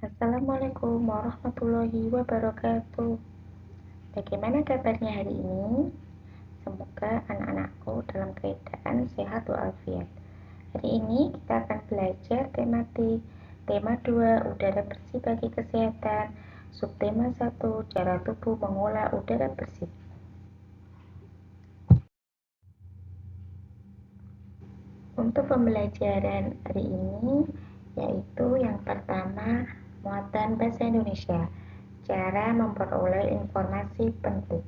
Assalamualaikum warahmatullahi wabarakatuh. Bagaimana kabarnya hari ini? Semoga anak-anakku dalam keadaan sehat walafiat. Hari ini kita akan belajar tematik tema 2 udara bersih bagi kesehatan, subtema 1 cara tubuh mengolah udara bersih. Untuk pembelajaran hari ini yaitu yang pertama muatan bahasa Indonesia, cara memperoleh informasi penting.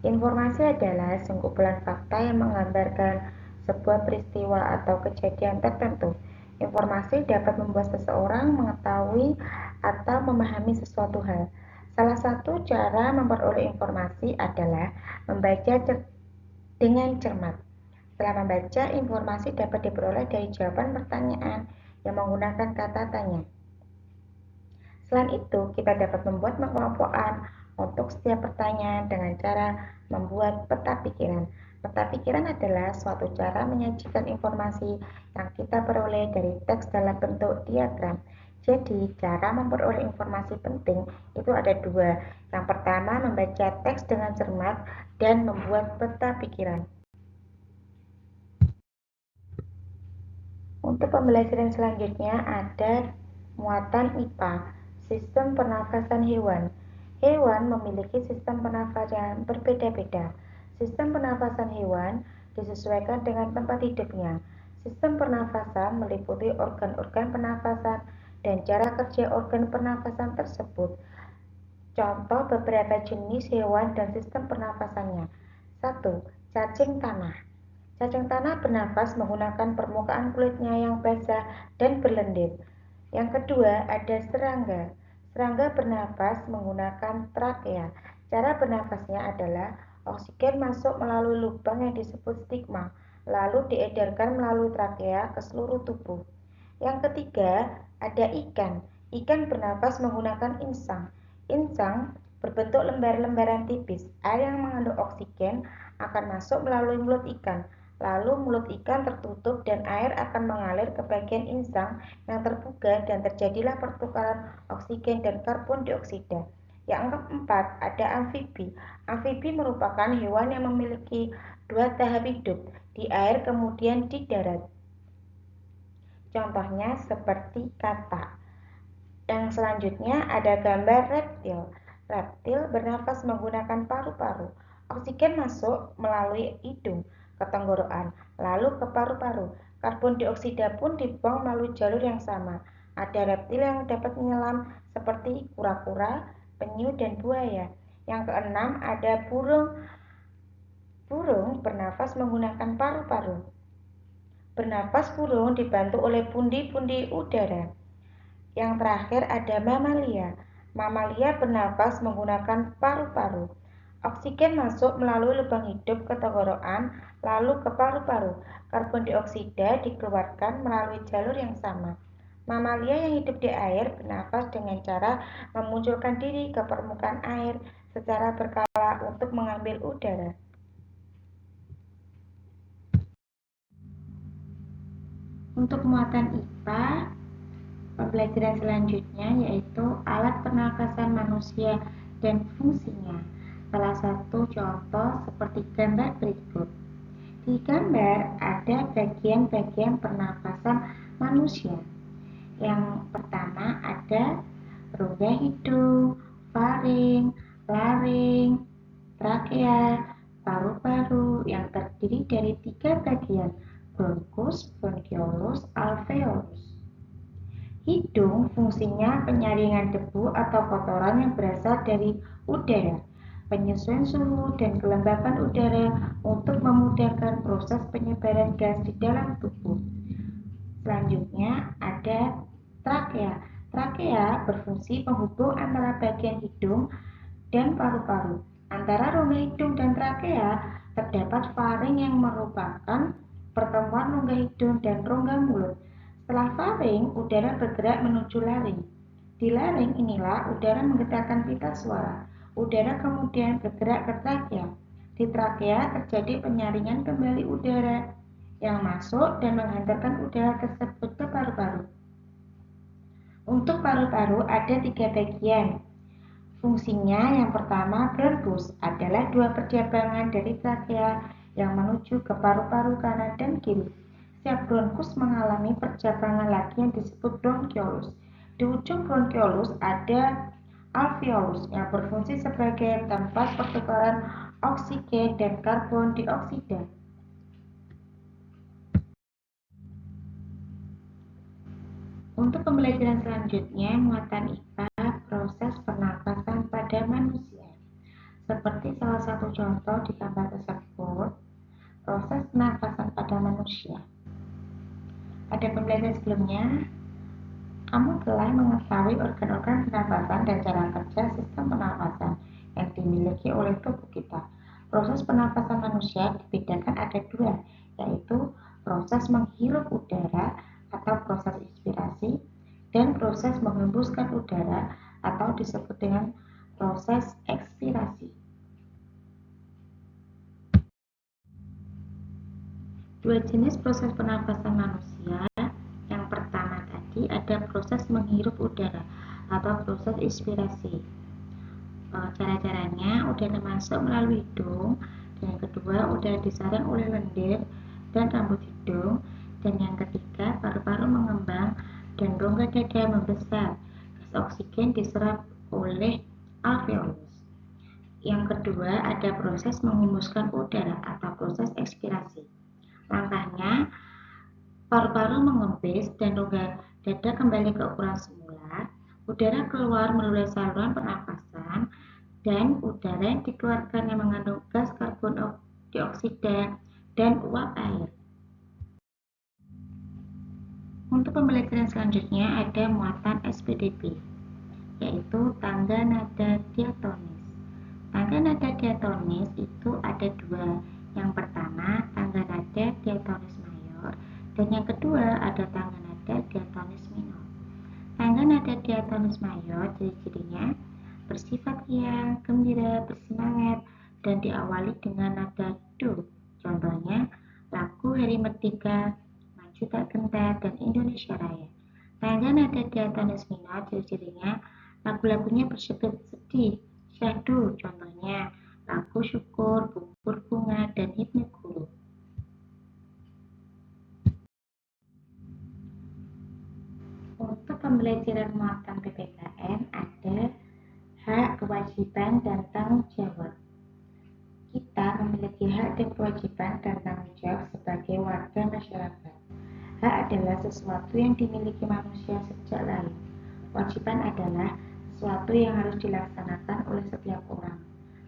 Informasi adalah sekumpulan fakta yang menggambarkan sebuah peristiwa atau kejadian tertentu. Informasi dapat membuat seseorang mengetahui atau memahami sesuatu hal. Salah satu cara memperoleh informasi adalah membaca dengan cermat. Setelah membaca, informasi dapat diperoleh dari jawaban pertanyaan yang menggunakan kata tanya. Selain itu, kita dapat membuat pengelompokan untuk setiap pertanyaan dengan cara membuat peta pikiran. Peta pikiran adalah suatu cara menyajikan informasi yang kita peroleh dari teks dalam bentuk diagram. Jadi, cara memperoleh informasi penting itu ada dua. Yang pertama, membaca teks dengan cermat dan membuat peta pikiran. Untuk pembelajaran selanjutnya ada muatan IPA, sistem pernafasan hewan. Hewan memiliki sistem pernafasan berbeda-beda. Sistem pernafasan hewan disesuaikan dengan tempat hidupnya. Sistem pernafasan meliputi organ-organ pernafasan dan cara kerja organ pernafasan tersebut. Contoh beberapa jenis hewan dan sistem pernafasannya. 1. Cacing tanah. Cacing tanah bernafas menggunakan permukaan kulitnya yang basah dan berlendir. Yang kedua, ada serangga. Serangga bernafas menggunakan trakea. Cara bernafasnya adalah oksigen masuk melalui lubang yang disebut stigma, lalu diedarkan melalui trakea ke seluruh tubuh. Yang ketiga, ada ikan. Ikan bernafas menggunakan insang. Insang berbentuk lembar-lembaran tipis. Air yang mengandung oksigen akan masuk melalui mulut ikan. Lalu mulut ikan tertutup dan air akan mengalir ke bagian insang yang terbuka dan terjadilah pertukaran oksigen dan karbon dioksida. Yang keempat, ada amfibi. Amfibi merupakan hewan yang memiliki dua tahap hidup, di air kemudian di darat. Contohnya seperti katak. Yang selanjutnya ada gambar reptil. Reptil bernafas menggunakan paru-paru. Oksigen masuk melalui hidung ke tenggorokan, lalu ke paru-paru. Karbon dioksida pun dibuang melalui jalur yang sama. Ada reptil yang dapat menyelam seperti kura-kura, penyu, dan buaya. Yang keenam ada burung. Burung bernafas menggunakan paru-paru. Bernafas burung dibantu oleh pundi-pundi udara. Yang terakhir ada mamalia. Mamalia bernafas menggunakan paru-paru. Oksigen masuk melalui lubang hidup ke tenggorokan, lalu ke paru-paru. Karbon dioksida dikeluarkan melalui jalur yang sama. Mamalia yang hidup di air bernafas dengan cara memunculkan diri ke permukaan air secara berkala untuk mengambil udara. Untuk muatan IPA, pembelajaran selanjutnya yaitu alat pernafasan manusia dan fungsinya. Salah satu contoh seperti gambar berikut. Di gambar ada bagian-bagian pernafasan manusia. Yang pertama ada rongga hidung, faring, laring, trakea, paru-paru yang terdiri dari 3 bagian, bronkus, bronkiolus, alveolus. Hidung fungsinya penyaringan debu atau kotoran yang berasal dari udara, penyesuaian suhu dan kelembapan udara untuk memudahkan proses penyebaran gas di dalam tubuh. Selanjutnya ada trakea. Trakea berfungsi penghubung antara bagian hidung dan paru-paru. Antara rongga hidung dan trakea terdapat faring yang merupakan pertemuan rongga hidung dan rongga mulut. Setelah faring, udara bergerak menuju laring. Di laring inilah udara menggetarkan pita suara. Udara kemudian bergerak ke trakea. Di trakea terjadi penyaringan kembali udara yang masuk dan menghantarkan udara tersebut ke paru-paru. Untuk paru-paru ada 3 bagian. Fungsinya yang pertama, bronkus adalah 2 percabangan dari trakea yang menuju ke paru-paru kanan dan kiri. Setiap bronkus mengalami percabangan lagi yang disebut bronkiolus. Di ujung bronkiolus ada alveolus yang berfungsi sebagai tempat pertukaran oksigen dan karbon dioksida. Untuk pembelajaran selanjutnya, muatan IPA proses pernapasan pada manusia. Seperti salah satu contoh di gambar tersebut, proses pernapasan pada manusia. Pada pembelajaran sebelumnya, kamu telah mengetahui organ-organ pernapasan dan cara kerja sistem pernapasan yang dimiliki oleh tubuh kita. Proses pernapasan manusia dibedakan ada 2, yaitu proses menghirup udara atau proses inspirasi dan proses menghembuskan udara atau disebut dengan proses ekspirasi. 2 jenis proses pernapasan manusia. Yang pertama tadi ada proses menghirup udara atau proses inspirasi. Cara-caranya udara masuk melalui hidung, dan yang kedua udara disaring oleh lendir dan rambut hidung, dan yang ketiga paru-paru mengembang dan rongga dada membesar. Gas oksigen diserap oleh alveolus. Yang kedua ada proses menghembuskan udara atau proses ekspirasi. Langkahnya, paru-paru mengempis dan rongga dada kembali ke ukuran semula, udara keluar melalui saluran pernapasan, dan udara yang dikeluarkan yang mengandung gas karbon dioksida dan uap air. Untuk pembelajaran selanjutnya ada muatan SPDB, yaitu tangga nada diatonis. Tangga nada diatonis itu ada 2. Yang pertama, tangga nada diatonis mayor, dan yang kedua ada tangga nada diatonis minor. Tangga nada diatonis mayor ciri-cirinya bersifat riang, gembira, bersemangat, dan diawali dengan nada do. Contohnya, lagu Hari Merdeka, Maju Tak Gentar, dan Indonesia Raya. Tangga nada diatonis minor ciri-cirinya lagu-lagunya bersifat sedih, syahdu. Contohnya, lagu Syukur, Bukur Bunga, dan Himne Guru. Untuk pembelajaran muatan PPKN ada hak, kewajiban, dan tanggung jawab. Kita memiliki hak dan kewajiban dan tanggung jawab sebagai warga masyarakat. Hak adalah sesuatu yang dimiliki manusia sejak lahir. Kewajiban adalah sesuatu yang harus dilaksanakan oleh setiap orang.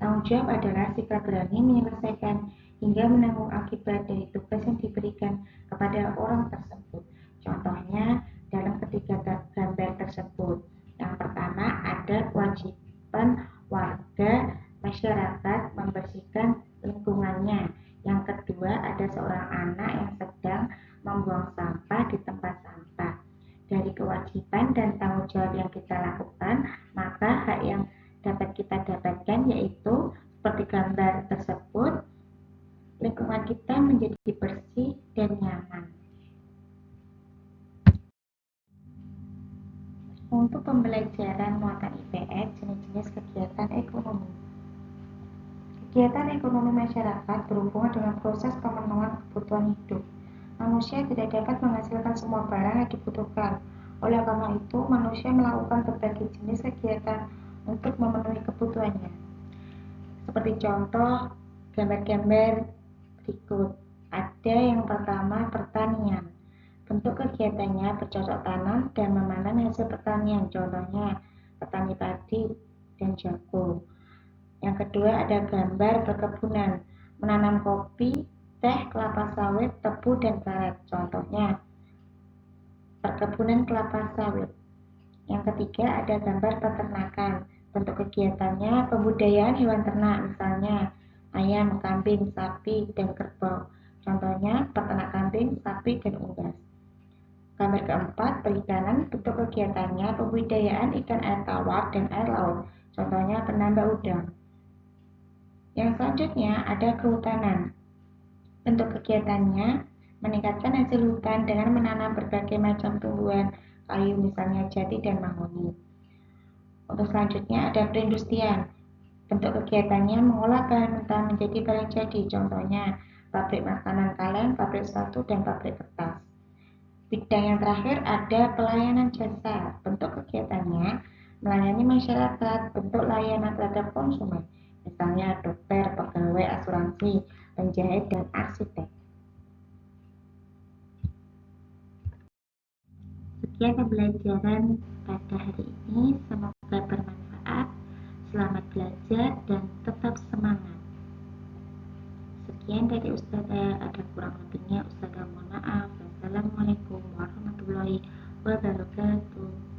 Tanggung jawab adalah sikap berani menyelesaikan hingga menanggung akibat dari tugas yang diberikan kepada orang tersebut. Contohnya dalam ketiga gambar tersebut. Yang pertama ada kewajiban warga masyarakat membersihkan lingkungannya. Yang kedua ada seorang anak yang sedang membuang sampah di tempat sampah. Dari kewajiban dan tanggung jawab yang kita lakukan, maka hak yang dapat kita dapatkan yaitu seperti gambar tersebut, lingkungan kita menjadi bersih dan nyaman. Untuk pembelajaran muatan IPS, jenis-jenis kegiatan ekonomi. Kegiatan ekonomi masyarakat berhubungan dengan proses pemenuhan kebutuhan hidup. Manusia tidak dapat menghasilkan semua barang yang dibutuhkan. Oleh karena itu, manusia melakukan berbagai jenis kegiatan untuk memenuhi kebutuhannya. Seperti contoh gambar-gambar berikut. Ada yang pertama pertanian. Bentuk kegiatannya bercocok tanam dan memanen hasil pertanian. Contohnya petani padi dan jagung. Yang kedua ada gambar perkebunan, menanam kopi, teh, kelapa sawit, tebu, dan karet. Contohnya perkebunan kelapa sawit. Yang ketiga ada gambar peternakan. Bentuk kegiatannya pembudayaan hewan ternak, misalnya ayam, kambing, sapi, dan kerbau. Contohnya peternak kambing, sapi, dan unggas. Gambar keempat perikanan. Bentuk kegiatannya pembudidayaan ikan air tawar dan air laut. Contohnya penambang udang. Yang selanjutnya ada kehutanan. Bentuk kegiatannya meningkatkan hasil hutan dengan menanam berbagai macam tumbuhan, kayu, misalnya jati dan mahoni. Untuk selanjutnya ada perindustrian. Bentuk kegiatannya mengolah bahan mentah menjadi barang jadi, contohnya pabrik makanan kaleng, pabrik sepatu, dan pabrik kertas. Bidang yang terakhir ada pelayanan jasa. Bentuk kegiatannya melayani masyarakat, bentuk layanan terhadap konsumen, misalnya dokter, pegawai asuransi, penjahit, dan arsitek. Sekian pembelajaran pada hari ini, semoga bermanfaat. Selamat belajar dan tetap semangat. Sekian dari Ustazah, ada kurang lebihnya Ustazah mohon maaf. Wassalamualaikum warahmatullahi wabarakatuh.